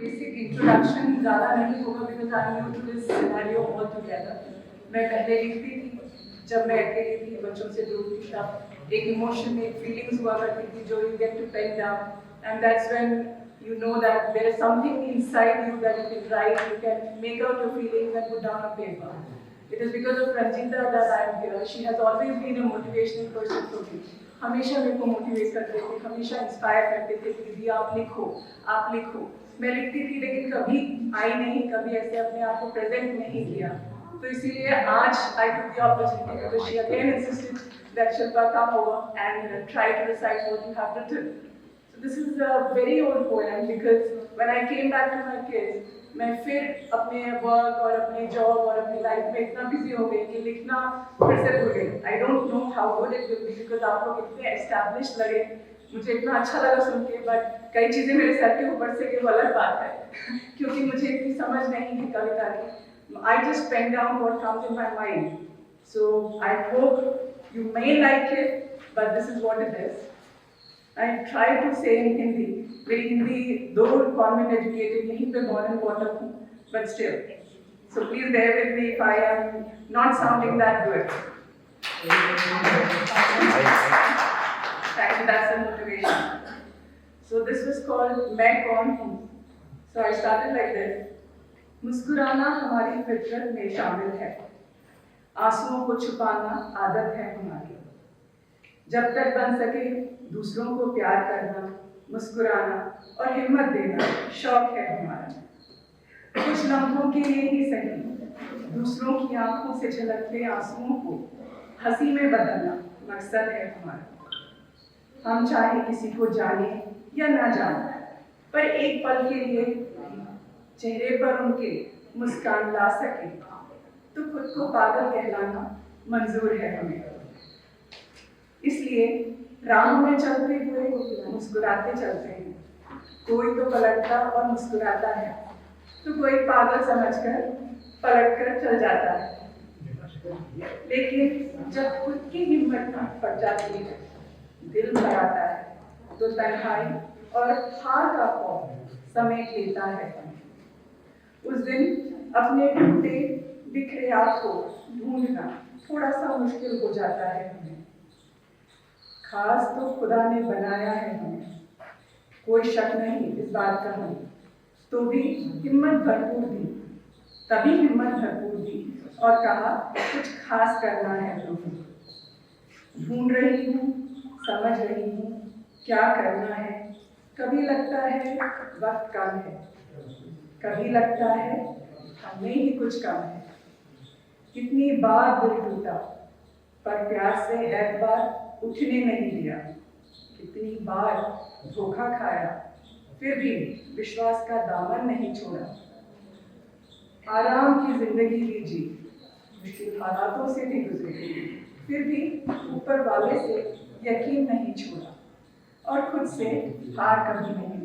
Basic introduction ज़्यादा नहीं होगा because I new to this scenario altogether. मैं पहले लिखती थी जब मैं अकेली थी, बच्चों से दूर थी, तब एक इमोशन, एक फीलिंग्स हुआ करती थी जो you get to pen down and that's when you know that there is something inside you that you can write, you can make out your feelings and put down on paper. It is because of Ranjita that I am here. She has always been a motivational person for me. हमेशा मेरे को motivate करते थे, हमेशा inspire करते थे कि दीदी आप लिखो, आप लिखो। मैं लिखती थी लेकिन कभी आई नहीं, कभी ऐसे अपने आप को प्रेजेंट नहीं किया। तो इसीलिए आज I took the opportunity because she again insisted that Shilpa come over and try to recite what you have written. This is a very old poem because when I came back to my kids, मैं फिर अपने work और अपने job और अपनी life में इतना busy हो गई कि लिखना फिर से भूल गई। I don't know how good it will be because आप लोग इतने established लगे, मुझे इतना अच्छा लगा सुन के, बट कई चीज़ें मेरे सर के ऊपर से ये अलग बात है क्योंकि मुझे इतनी समझ नहीं है कविता की। I just pen down what comes in my mind. So I hope you may like it, but this is what it is. I try to say in Hindi. मेरी हिंदी दो कॉन्वेंट एजुकेटेड, यहीं पे born and brought up हूँ, but still. So please bear with me if I am not sounding that good. Thank you, that's a motivation. So this was called मैं कौन हूँ. So I started like this. मुस्कुराना हमारी फितरत में शामिल है, आंसुओं को छुपाना आदत है हमारी, जब तक बन सके दूसरों को प्यार करना, मुस्कुराना और हिम्मत देना शौक है हमारा। कुछ लम्हों के लिए ही सही दूसरों की आंखों से झलकते आंसुओं को हंसी में बदलना मकसद है हमारा। हम चाहे किसी को जाने या ना जाने, पर एक पल के लिए चेहरे पर उनके मुस्कान ला सके तो खुद को पागल कहलाना मंजूर है हमें। इसलिए राहों में चलते हुए मुस्कुराते चलते हैं, कोई तो पलटता और मुस्कुराता है तो कोई पागल समझकर पलटकर चल जाता है। लेकिन जब खुद की हिम्मत फट जाती है, दिल भर आता है तो तन्हाई और हार का खौफ समेट लेता है। उस दिन अपने टूटे बिखरे आप को ढूंढना थोड़ा सा मुश्किल हो जाता है हमें। खास तो खुदा ने बनाया है हमें, कोई शक नहीं इस बात का हमें, तो भी हिम्मत भरपूर दी, तभी हिम्मत भरपूर दी और कहा कुछ खास करना है तुम्हें। ढूंढ रही हूँ, समझ रही हूँ क्या करना है। कभी लगता है वक्त कम है, कभी लगता है हमें ही कुछ कम है। कितनी बार दिल टूटा पर प्यार से एक बार उठने नहीं दिया, कितनी बार धोखा खाया फिर भी विश्वास का दामन नहीं छोड़ा। आराम की जिंदगी भी जी, मुश्किल हालातों से भी गुजरी, फिर भी ऊपर वाले से यकीन नहीं छोड़ा और खुद से हार कभी नहीं